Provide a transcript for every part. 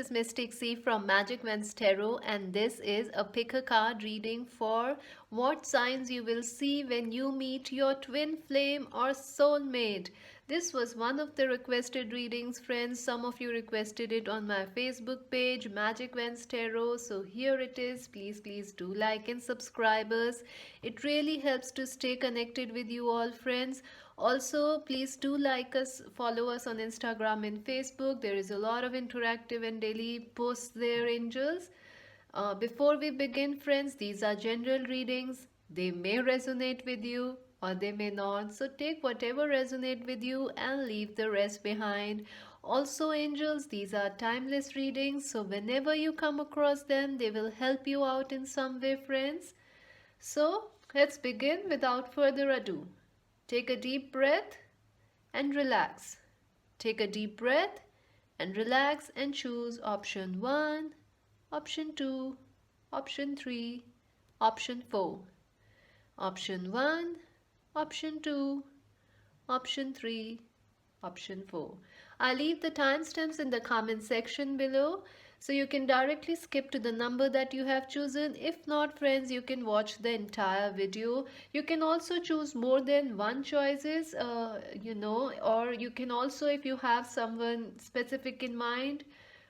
is Mystic C from Magic Vents Tarot, and this is a pick a card reading for what signs you will see when you meet your twin flame or soulmate. This was one of the requested readings, friends. Some of you requested it on my Facebook page, Magic Vents Tarot. So here it is. Please do like and subscribe us. It really helps to stay connected with you all, friends. Also, please do like us, follow us on Instagram and Facebook. There is a lot of interactive and daily posts there, angels. Before we begin, friends, these are general readings. They may resonate with you or they may not. So take whatever resonate with you and leave the rest behind. Also, angels, these are timeless readings. So whenever you come across them, they will help you out in some way, friends. So let's begin without further ado. Take a deep breath and relax. Take a deep breath and relax and choose option 1, option 2, option 3, option 4. Option 1, option 2, option 3, option 4. I'll leave the timestamps in the comment section below, so you can directly skip to the number that you have chosen. If not, friends, you can watch the entire video. You can also choose more than one choices, or you can also, if you have someone specific in mind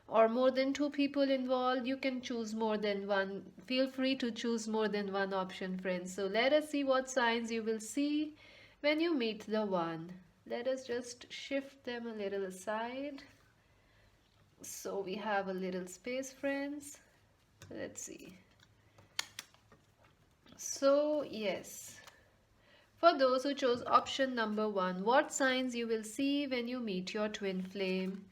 or more than two people involved, you can choose more than one. Feel free to choose more than one option, friends. So let us see what signs you will see when you meet the one. Let us just shift them a little aside so we have a little space, friends. Let's see. So yes, for those who chose option number 1, what signs you will see when you meet your twin flame?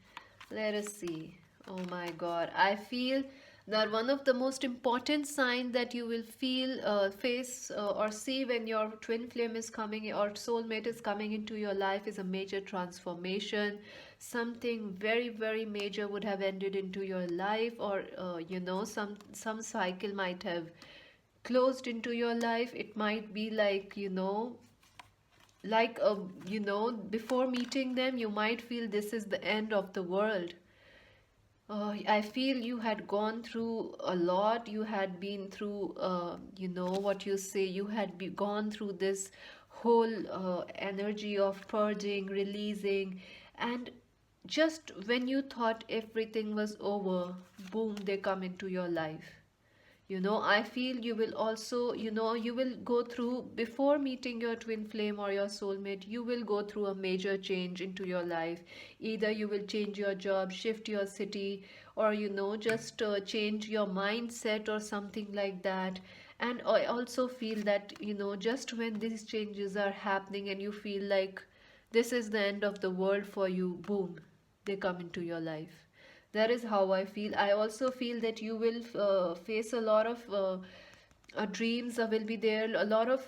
Let us see. Oh my god, I feel that one of the most important signs that you will face or see when your twin flame is coming or soulmate is coming into your life is a major transformation. Something very major would have ended into your life, or some cycle might have closed into your life. It might be like, before meeting them you might feel this is the end of the world. I feel you had gone through a lot. You had been through, what you say, you had gone through this whole energy of purging, releasing, and just when you thought everything was over, boom, they come into your life. I feel you will also, you will go through, before meeting your twin flame or your soulmate, you will go through a major change into your life. Either you will change your job, shift your city, or just change your mindset or something like that. And I also feel that, just when these changes are happening and you feel like this is the end of the world for you, boom, they come into your life. That is how I feel. I also feel that you will face a lot of dreams will be there. A lot of,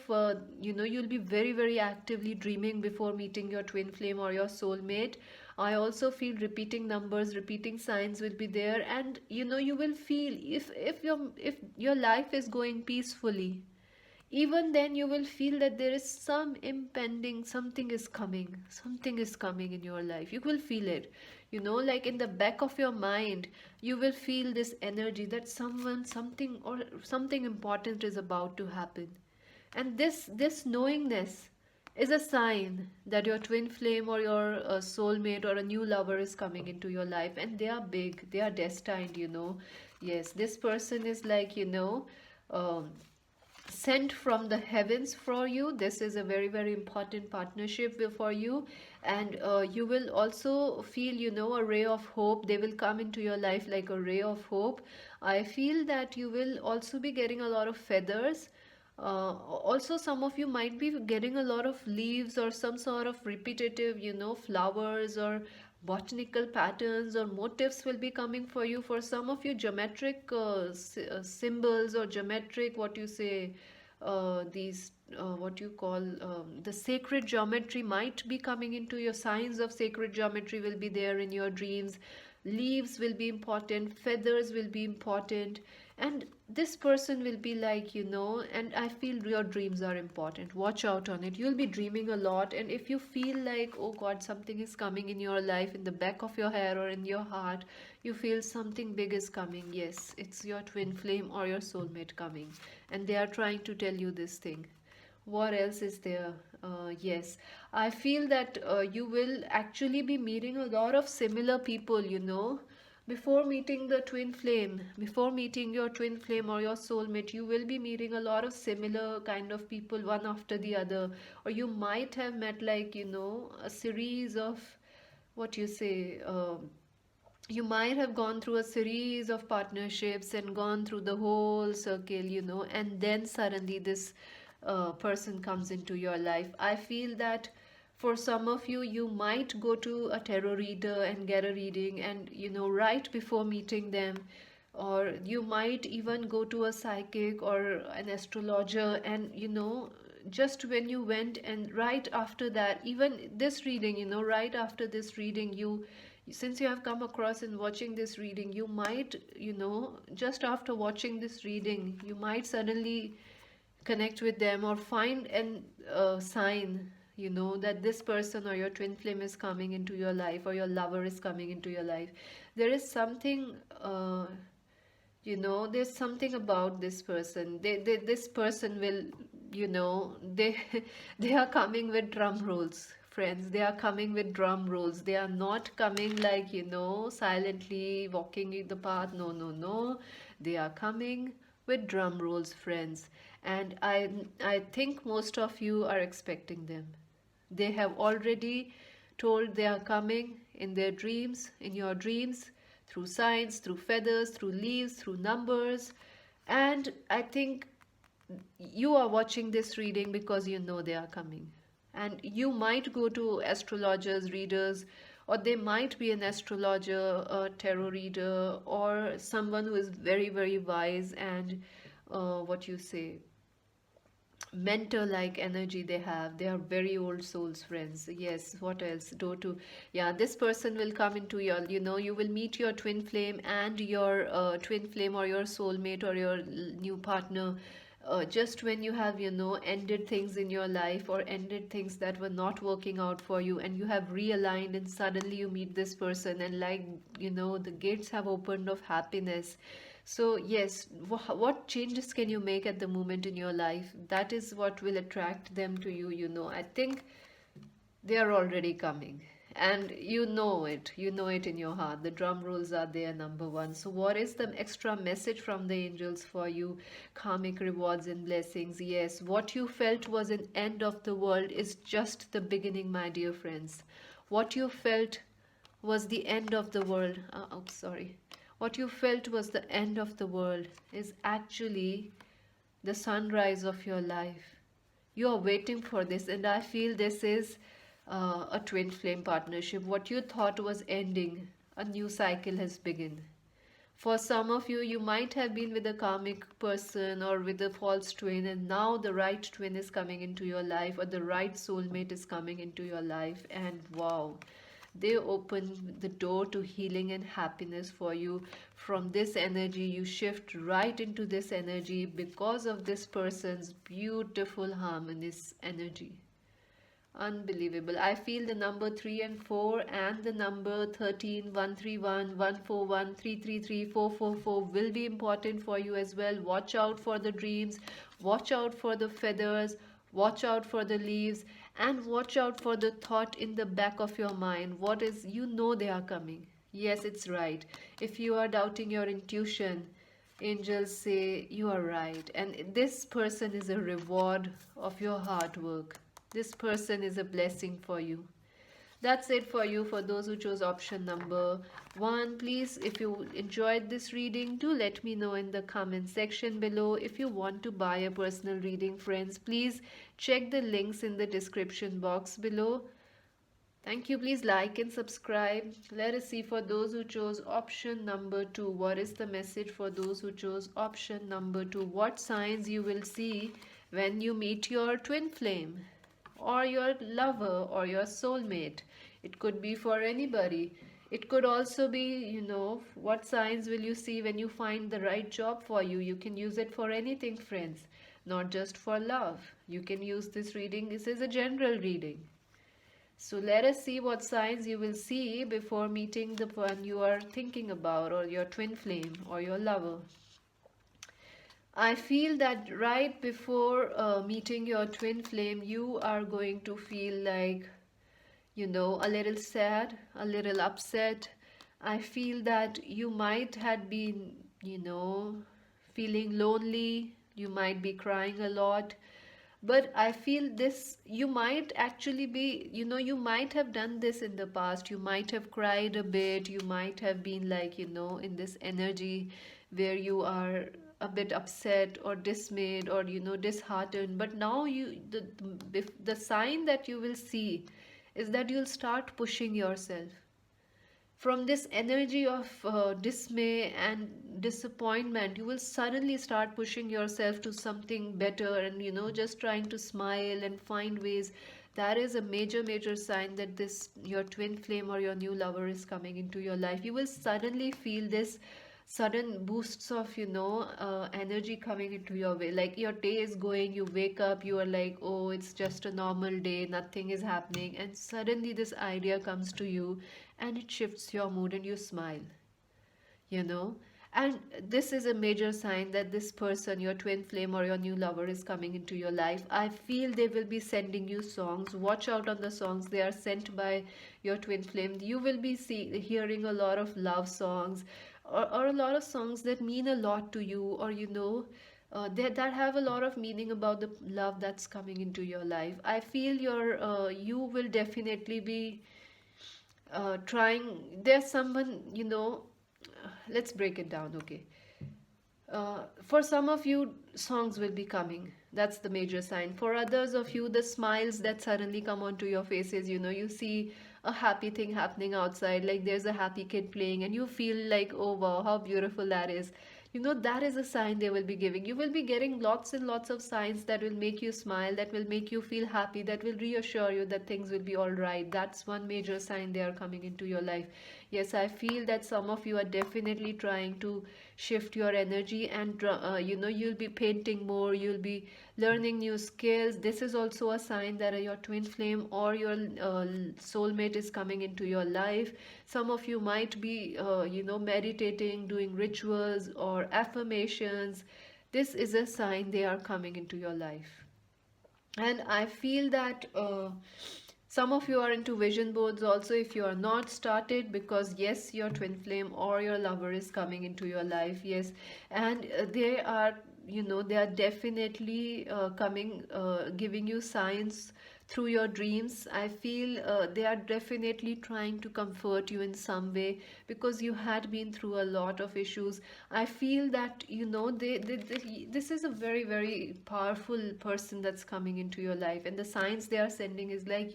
you'll be very actively dreaming before meeting your twin flame or your soulmate. I also feel repeating numbers, repeating signs will be there. And, you will feel if your life is going peacefully, even then you will feel that there is some impending, something is coming in your life. You will feel it, like in the back of your mind. You will feel this energy that something or something important is about to happen. And this knowingness is a sign that your twin flame or your soulmate or a new lover is coming into your life, and they are big, they are destined. Yes, this person is like, um, sent from the heavens for you. This is a very important partnership for you. And you will also feel, a ray of hope. They will come into your life like a ray of hope. I feel that you will also be getting a lot of feathers. Also, some of you might be getting a lot of leaves or some sort of repetitive, flowers or botanical patterns or motifs will be coming for you. For some of you, geometric symbols or geometric, what you say, these what you call the sacred geometry might be coming into your. Signs of sacred geometry will be there in your dreams. Leaves will be important, feathers will be important, And this person will be like, and I feel your dreams are important. Watch out on it. You'll be dreaming a lot. And if you feel like, oh God, something is coming in your life, in the back of your head or in your heart, you feel something big is coming. Yes, it's your twin flame or your soulmate coming. And they are trying to tell you this thing. What else is there? Yes, I feel that you will actually be meeting a lot of similar people. Before meeting the twin flame, before meeting your twin flame or your soulmate, you will be meeting a lot of similar kind of people, one after the other. Or you might have met, like, a series of, what you say, you might have gone through a series of partnerships and gone through the whole circle, and then suddenly this person comes into your life. I feel that for some of you, you might go to a tarot reader and get a reading, and right before meeting them, or you might even go to a psychic or an astrologer, and just when you went, and right after that, even this reading, right after this reading, since you have come across and watching this reading, you might, just after watching this reading, you might suddenly connect with them or find an sign, that this person or your twin flame is coming into your life, or your lover is coming into your life. There is something, there's something about this person. This person will, they they are coming with drum rolls, friends. They are coming with drum rolls. They are not coming like, silently walking the path. No, no, no. They are coming with drum rolls, friends. And I think most of you are expecting them. They have already told they are coming in their dreams, in your dreams, through signs, through feathers, through leaves, through numbers. And I think you are watching this reading because you know they are coming. And you might go to astrologers, readers, or they might be an astrologer, a tarot reader, or someone who is very, very wise and what you say, mentor like energy they have. They are very old souls, friends. Yes, what else? Do to, yeah, this person will come into your, you will meet your twin flame and your twin flame or your soulmate or your new partner. Just when you have, ended things in your life or ended things that were not working out for you, and you have realigned, and suddenly you meet this person, and like, the gates have opened of happiness. So, yes, what changes can you make at the moment in your life? That is what will attract them to you. I think they are already coming. And you know it. You know it in your heart. The drum rolls are there, number one. So, what is the extra message from the angels for you? Karmic rewards and blessings. Yes, what you felt was an end of the world is just the beginning, my dear friends. What you felt was the end of the world. Oh, sorry. What you felt was the end of the world is actually the sunrise of your life. You are waiting for this, and I feel this is a twin flame partnership. What you thought was ending, a new cycle has begun. For some of you, you might have been with a karmic person or with a false twin, and now the right twin is coming into your life, or the right soulmate is coming into your life, and wow, they open the door to healing and happiness for you. From this energy, you shift right into this energy because of this person's beautiful harmonious energy. Unbelievable. I feel the number 3 and 4 and the number 13, 131, 141, 333, 444 will be important for you as well. Watch out for the dreams, watch out for the feathers, watch out for the leaves, and watch out for the thought in the back of your mind. What is, they are coming. Yes, it's right. If you are doubting your intuition, angels say you are right. And this person is a reward of your hard work. This person is a blessing for you. That's it for you, for those who chose option number 1. Please, if you enjoyed this reading, do let me know in the comment section below. If you want to buy a personal reading, friends, please check the links in the description box below. Thank you. Please like and subscribe. Let us see, for those who chose option number 2, what is the message for those who chose option number 2? What signs you will see when you meet your twin flame, or your lover, or your soulmate? It could be for anybody. It could also be, what signs will you see when you find the right job for you? You can use it for anything, friends, not just for love. You can use this reading, this is a general reading. So let us see what signs you will see before meeting the one you are thinking about, or your twin flame, or your lover. I feel that right before meeting your twin flame, you are going to feel like, a little sad, a little upset. I feel that you might have been, feeling lonely. You might be crying a lot. But I feel this, you might actually be, you might have done this in the past. You might have cried a bit. You might have been like, in this energy where you are a bit upset or dismayed or, disheartened. But now the sign that you will see is that you'll start pushing yourself from this energy of dismay and disappointment. You will suddenly start pushing yourself to something better, and just trying to smile and find ways. That is a major sign that this your twin flame or your new lover is coming into your life. You will suddenly feel this sudden boosts of energy coming into your way. Like your day is going, you wake up, you are like, oh, it's just a normal day, nothing is happening, and suddenly this idea comes to you and it shifts your mood and you smile, you know and this is a major sign that this person, your twin flame or your new lover, is coming into your life. I feel they will be sending you songs. Watch out on the songs they are sent by your twin flame. You will be hearing a lot of love songs, or a lot of songs that mean a lot to you, or that have a lot of meaning about the love that's coming into your life. I feel you will definitely be trying. There's someone, let's break it down, okay? For some of you, songs will be coming. That's the major sign. For others of you, the smiles that suddenly come onto your faces, you see a happy thing happening outside, like there's a happy kid playing, and you feel like, oh wow, how beautiful that is. That is a sign they will be giving. You will be getting lots and lots of signs that will make you smile, that will make you feel happy, that will reassure you that things will be all right. That's one major sign they are coming into your life. Yes, I feel that some of you are definitely trying to shift your energy, and you'll be painting more, you'll be learning new skills. This is also a sign that your twin flame or your soulmate is coming into your life. Some of you might be meditating, doing rituals or affirmations. This is a sign they are coming into your life. And I feel that some of you are into vision boards also. If you are not, started, because yes, your twin flame or your lover is coming into your life. Yes, and they are definitely coming, giving you signs through your dreams. I feel they are definitely trying to comfort you in some way, because you had been through a lot of issues. I feel that this is a very powerful person that's coming into your life, and the signs they are sending is like,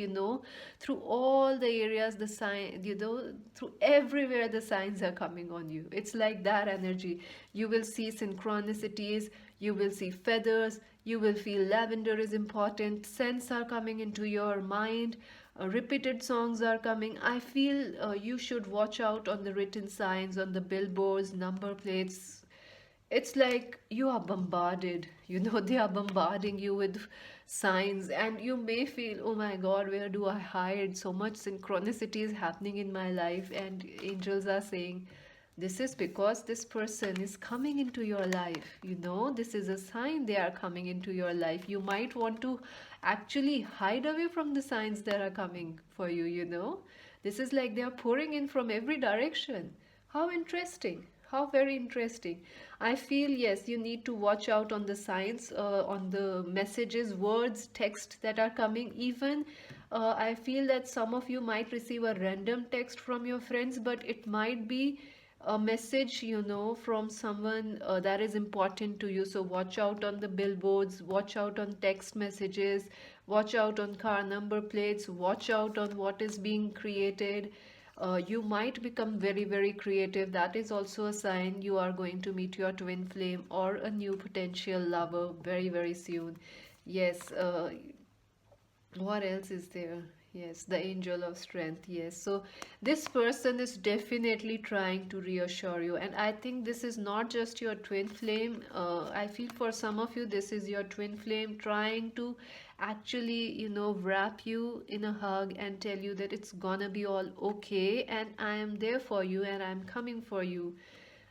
through all the areas, the sign, through everywhere, the signs are coming on you. It's like that energy. You will see synchronicities, you will see feathers, you will feel lavender is important, scents are coming into your mind, repeated songs are coming. I feel you should watch out on the written signs, on the billboards, number plates. It's like you are bombarded, they are bombarding you with signs, and you may feel, oh my god, where do I hide? So much synchronicity is happening in my life, and angels are saying, this is because this person is coming into your life. This is a sign they are coming into your life. You might want to actually hide away from the signs that are coming for you. This is like they are pouring in from every direction. How interesting. How very interesting. I feel, yes, you need to watch out on the signs, on the messages, words, text that are coming. Even I feel that some of you might receive a random text from your friends, but it might be a message, from someone that is important to you. So watch out on the billboards, watch out on text messages, watch out on car number plates, watch out on what is being created. You might become very creative. That is also a sign you are going to meet your twin flame or a new potential lover very soon. Yes, what else is there? Yes, the angel of strength. Yes. So this person is definitely trying to reassure you. And I think this is not just your twin flame. I feel for some of you, this is your twin flame trying to actually, wrap you in a hug and tell you that it's gonna be all okay. And I am there for you and I'm coming for you.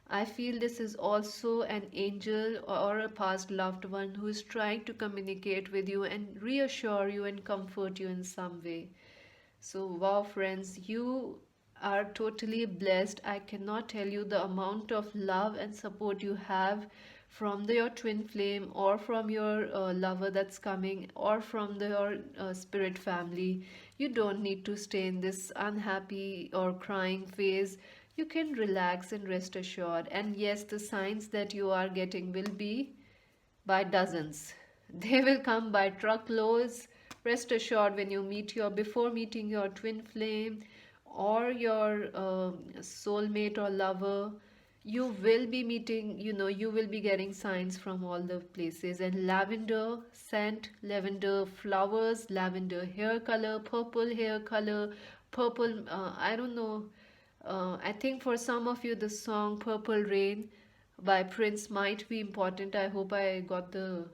I feel this is also an angel or a past loved one who is trying to communicate with you and reassure you and comfort you in some way. So, wow, friends, you are totally blessed. I cannot tell you the amount of love and support you have from your twin flame or from your lover that's coming or from your spirit family. You don't need to stay in this unhappy or crying phase. You can relax and rest assured. And yes, the signs that you are getting will be by dozens. They will come by truckloads. Rest assured, when you meet before meeting your twin flame or your soulmate or lover, you will be meeting, you will be getting signs from all the places. And lavender scent, lavender flowers, lavender hair color, purple hair color, purple, I don't know. I think for some of you, the song Purple Rain by Prince might be important. I hope I got the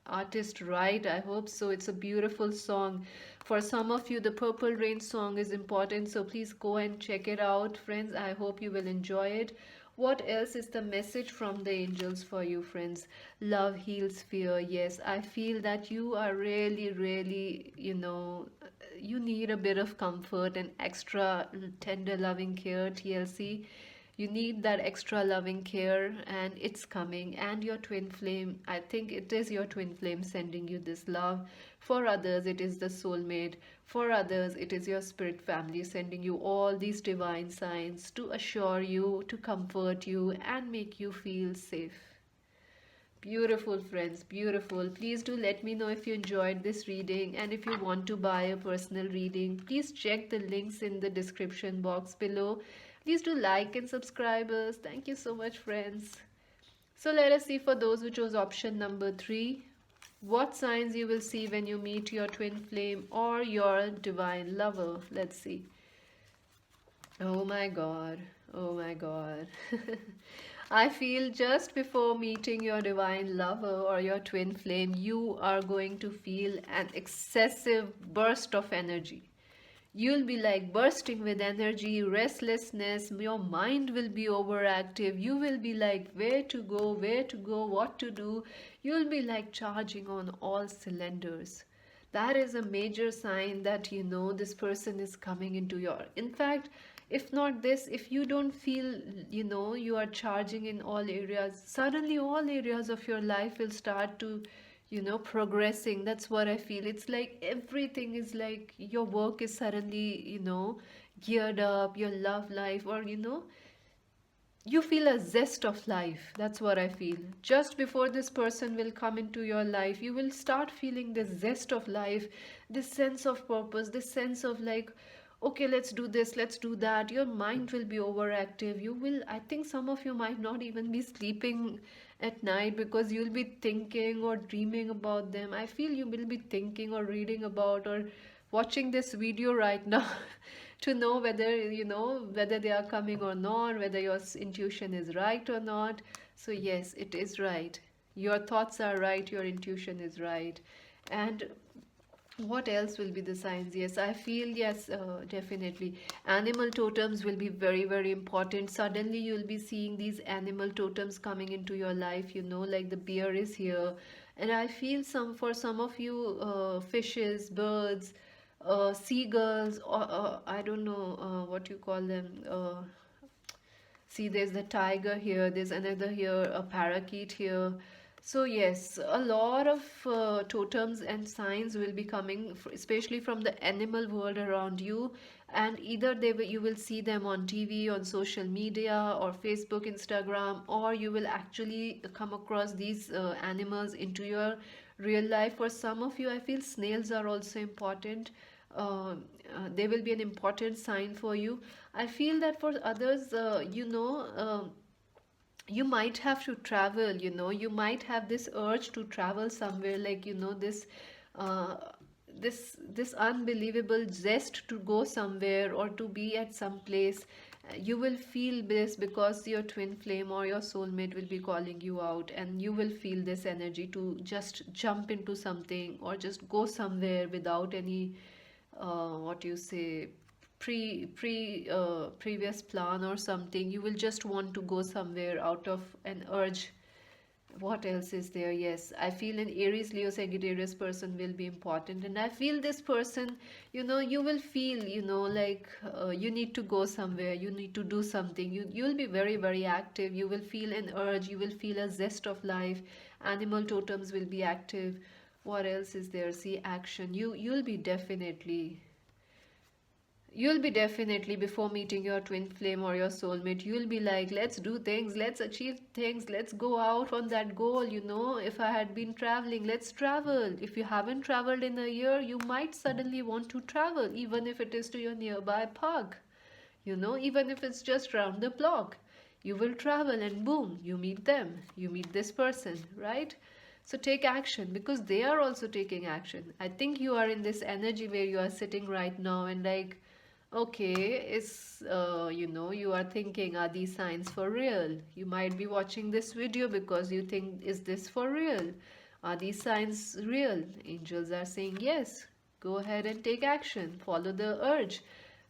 artist right. I hope so. It's a beautiful song. For some of you, the Purple Rain song is important. So please go and check it out, friends. I hope you will enjoy it. What else is the message from the angels for you, friends? Love heals fear. Yes, I feel that you are really, really, you need a bit of comfort and extra tender loving care, TLC. You need that extra loving care, and it's coming. And your twin flame, I think it is your twin flame sending you this love. For others, it is the soulmate. For others, it is your spirit family sending you all these divine signs to assure you, to comfort you, and make you feel safe. Beautiful, friends, beautiful. Please do let me know if you enjoyed this reading, and if you want to buy a personal reading, please check the links in the description box below. Please do like and subscribe us. Thank you so much, friends. So let us see, for those who chose option number 3, what signs you will see when you meet your twin flame or your divine lover. Let's see. Oh my God. Oh my God. I feel just before meeting your divine lover or your twin flame, you are going to feel an excessive burst of energy. You'll be like bursting with energy, restlessness, your mind will be overactive. You will be like where to go, what to do. You'll be like charging on all cylinders. That is a major sign that this person is coming into your. In fact, if not this, if you don't feel, you are charging in all areas, suddenly all areas of your life will start to progressing. That's what I feel. It's like everything is like your work is suddenly geared up, your love life, or you feel a zest of life. That's what I feel. Just before this person will come into your life, you will start feeling this zest of life, this sense of purpose, this sense of like, okay, let's do this, let's do that. Your mind will be overactive. You will, I think some of you might not even be sleeping at night because you'll be thinking or dreaming about them. I feel you will be thinking or reading about or watching this video right now to know whether whether they are coming or not, whether your intuition is right or not. So yes, it is right. Your thoughts are right, your intuition is right. And what else will be the signs? Yes, I feel, yes, definitely. Animal totems will be very, very important. Suddenly, you'll be seeing these animal totems coming into your life, like the bear is here. And I feel for some of you, fishes, birds, seagulls, or I don't know what you call them. See, there's the tiger here, there's another here, a parakeet here. So yes, a lot of totems and signs will be coming, especially from the animal world around you. And either you will see them on TV, on social media, or Facebook, Instagram, or you will actually come across these animals into your real life. For some of you, I feel snails are also important. They will be an important sign for you. I feel that for others, you might have to travel, you might have this urge to travel somewhere, like this uh, this unbelievable zest to go somewhere or to be at some place. You will feel this because your twin flame or your soulmate will be calling you out, and you will feel this energy to just jump into something or just go somewhere without any what you say previous plan or something. You will just want to go somewhere out of an urge. What else is there? Yes, I feel an Aries, Leo, Sagittarius person will be important, and I feel this person, you will feel, like you need to go somewhere, you need to do something. You'll be very, very active. You will feel an urge. You will feel a zest of life. Animal totems will be active. What else is there? See, action. You'll be definitely, before meeting your twin flame or your soulmate, you'll be like, let's do things, let's achieve things, let's go out on that goal. If I had been traveling, let's travel. If you haven't traveled in a year, you might suddenly want to travel, even if it is to your nearby park. Even if it's just round the block, you will travel, and boom, you meet them, you meet this person, right? So take action, because they are also taking action. I think you are in this energy where you are sitting right now and like, okay, you are thinking, are these signs for real? You might be watching this video because you think, is this for real? Are these signs real? Angels are saying yes. Go ahead and take action. Follow the urge.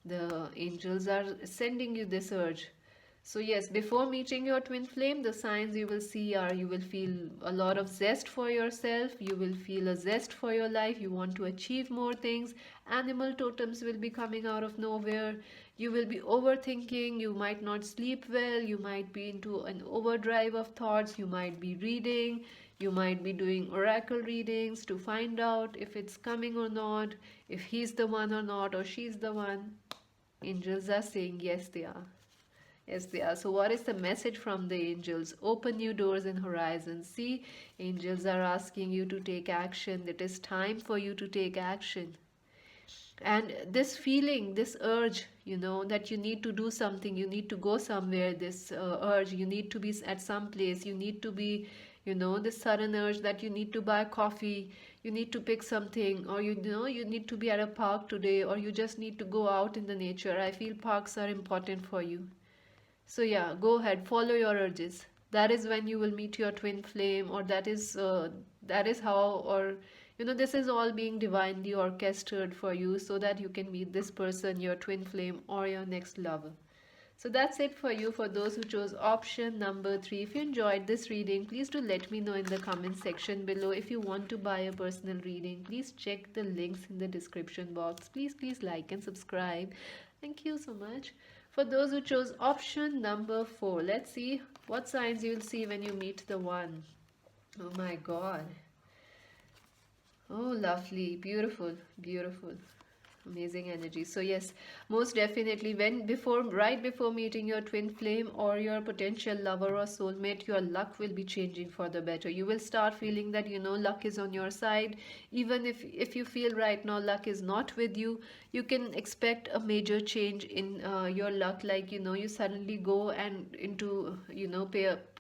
The angels are sending you this urge. So yes, before meeting your twin flame, the signs you will see are, you will feel a lot of zest for yourself, you will feel a zest for your life, you want to achieve more things. Animal totems will be coming out of nowhere. You will be overthinking, you might not sleep well, you might be into an overdrive of thoughts, you might be reading, you might be doing oracle readings to find out if it's coming or not, if he's the one or not, or she's the one. Angels are saying yes, they are. Yes, they are. So, what is the message from the angels? Open new doors and horizons. See, angels are asking you to take action. It is time for you to take action. And this feeling, this urge, that you need to do something, you need to go somewhere, this urge, you need to be at some place, you need to be, this sudden urge that you need to buy coffee, you need to pick something, or you need to be at a park today, or you just need to go out in the nature. I feel parks are important for you. So yeah, go ahead, follow your urges. That is when you will meet your twin flame, or that is how, or this is all being divinely orchestrated for you so that you can meet this person, your twin flame or your next lover. So that's it for you, for those who chose option number 3. If you enjoyed this reading, please do let me know in the comment section below. If you want to buy a personal reading, please check the links in the description box. Please like and subscribe. Thank you so much. For those who chose option number 4, let's see what signs you'll see when you meet the one. Oh my God. Oh, lovely, beautiful, beautiful. Amazing energy. So yes, most definitely, right before meeting your twin flame or your potential lover or soulmate, your luck will be changing for the better. You will start feeling that luck is on your side. Even if you feel right now luck is not with you, you can expect a major change in your luck. Like you suddenly go and into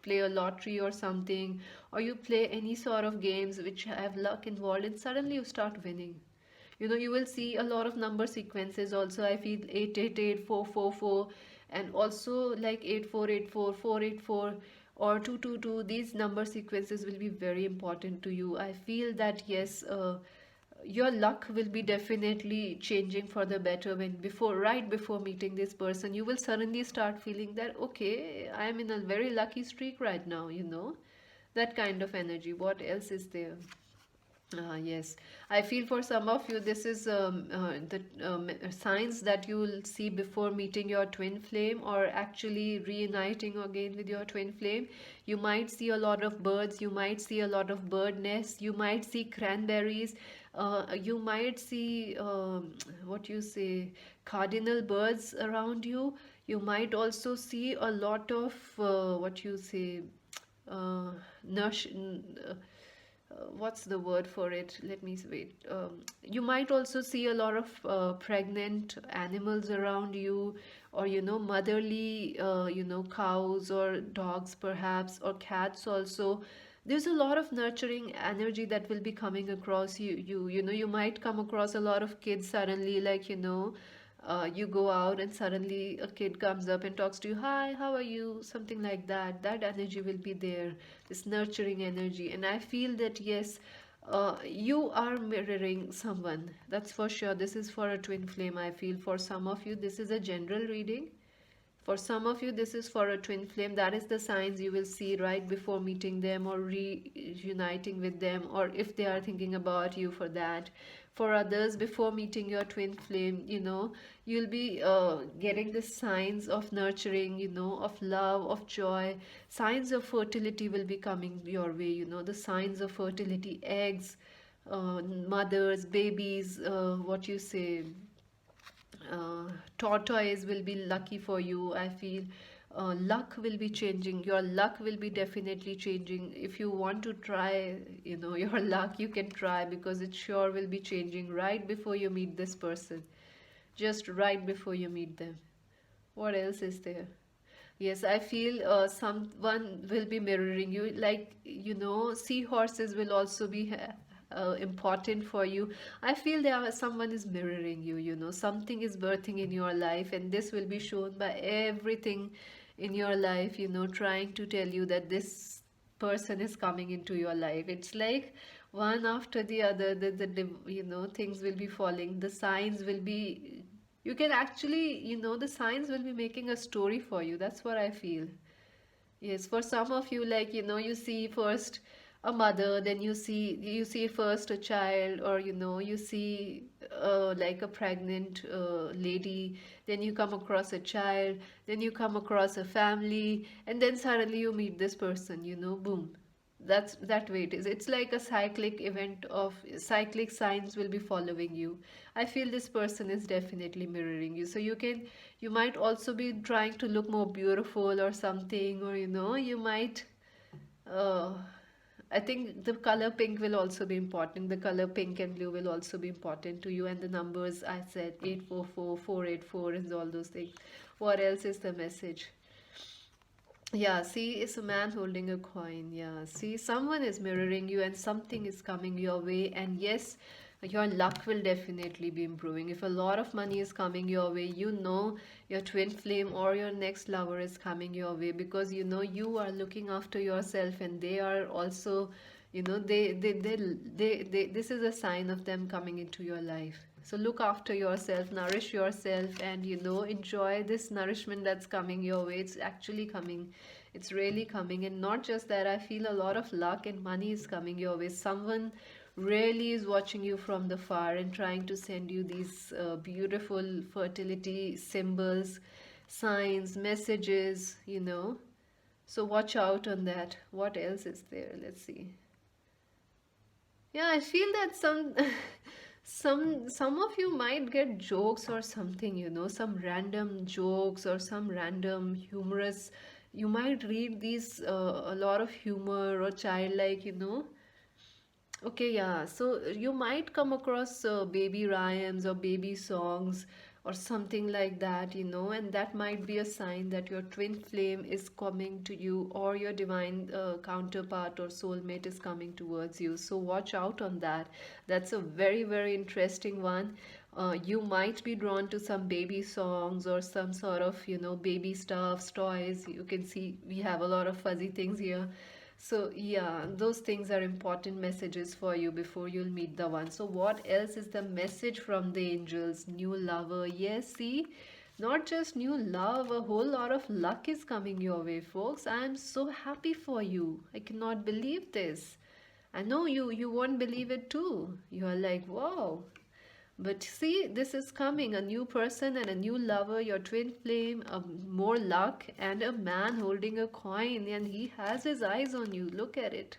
play a lottery or something, or you play any sort of games which have luck involved, and suddenly you start winning. You will see a lot of number sequences also. I feel 888, 444, and also like 8484, 484, or 222. These number sequences will be very important to you. I feel that yes, your luck will be definitely changing for the better right before meeting this person. You will suddenly start feeling that, okay, I am in a very lucky streak right now. That kind of energy. What else is there? Yes, I feel for some of you, this is the signs that you will see before meeting your twin flame or actually reuniting again with your twin flame. You might see a lot of birds, you might see a lot of bird nests, you might see cranberries, you might see what you say, cardinal birds around you. You might also see a lot of what you say, uh, nush. What's the word for it? Let me wait. You might also see a lot of pregnant animals around you, or motherly, cows or dogs perhaps, or cats also. There's a lot of nurturing energy that will be coming across you know, you might come across a lot of kids suddenly, like, you know, you go out and suddenly a kid comes up and talks to you, hi, how are you, something like that. That energy will be there, this nurturing energy. And I feel that yes, you are mirroring someone, that's for sure. This is for a twin flame. I feel for some of you this is a general reading. For some of you, this is for a twin flame. That is the signs you will see right before meeting them or reuniting with them, or if they are thinking about you for that. For others, before meeting your twin flame, you know, you'll be getting the signs of nurturing, you know, of love, of joy. Signs of fertility will be coming your way, you know, the signs of fertility, eggs, mothers, babies, what you say, uh, tortoise will be lucky for you. I feel luck will be changing. Your luck will be definitely changing. If you want to try, you know, your luck, you can try, because it sure will be changing right before you meet this person. Just right before you meet them. What else is there? Yes, I feel someone will be mirroring you. Like, you know, seahorses will also be important for you. I feel someone is mirroring you, you know, something is birthing in your life, and this will be shown by everything in your life, you know, trying to tell you that this person is coming into your life. It's like one after the other, you know, things will be falling. The signs will be, you can actually, you know, the signs will be making a story for you. That's what I feel. Yes, for some of you, like, you know, you see first a mother, then you see first a child, or you know, you see like a pregnant lady, then you come across a child, then you come across a family, and then suddenly you meet this person, you know, boom. That's that way it is. It's like a cyclic event of cyclic signs will be following you. I feel this person is definitely mirroring you. So you might also be trying to look more beautiful or something, or you know, you might uh, I think the color pink will also be important. The color pink and blue will also be important to you. And the numbers I said, 844, 484, and all those things. What else is the message? Yeah, see, it's a man holding a coin. Yeah, see, someone is mirroring you and something is coming your way. And yes, your luck will definitely be improving. If a lot of money is coming your way, you know your twin flame or your next lover is coming your way, because you know you are looking after yourself, and they are also, you know, this is a sign of them coming into your life. So look after yourself, nourish yourself, and you know, enjoy this nourishment that's coming your way. It's actually coming. It's really coming. And not just that, I feel a lot of luck and money is coming your way. Someone really is watching you from the far and trying to send you these beautiful fertility symbols, signs, messages, you know. So watch out on that. What else is there? Let's see. Yeah, I feel that some of you might get jokes or something, you know, some random jokes or some random humorous. You might read these a lot of humor or childlike, you know. Okay, yeah. So you might come across baby rhymes or baby songs or something like that, you know, and that might be a sign that your twin flame is coming to you, or your divine counterpart or soulmate is coming towards you. So watch out on that. That's a very, very interesting one. You might be drawn to some baby songs or some sort of, you know, baby stuffs, toys. You can see we have a lot of fuzzy things here. So, yeah, those things are important messages for you before you'll meet the one. So, what else is the message from the angels? New lover. Yes, see, not just new love, a whole lot of luck is coming your way, folks. I am so happy for you. I cannot believe this. I know you won't believe it too. You are like, wow. But see, this is coming, a new person and a new lover, your twin flame, more luck, and a man holding a coin, and he has his eyes on you. Look at it.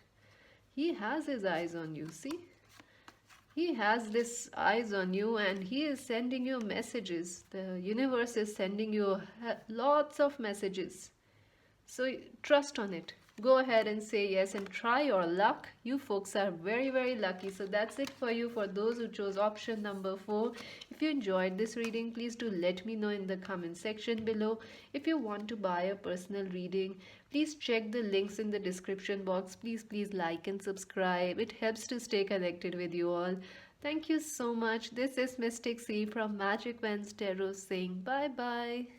He has his eyes on you. See? He has this eyes on you, and he is sending you messages. The universe is sending you lots of messages. So trust on it. go ahead and say yes and try your luck. You folks are very, very lucky. So that's it for you, for those who chose option number 4. If you enjoyed this reading, please do let me know in the comment section below. If you want to buy a personal reading, please check the links in the description box. Please like and subscribe. It helps to stay connected with you all. Thank you so much. This is Mystic C from Magic Wands Tarot saying bye bye.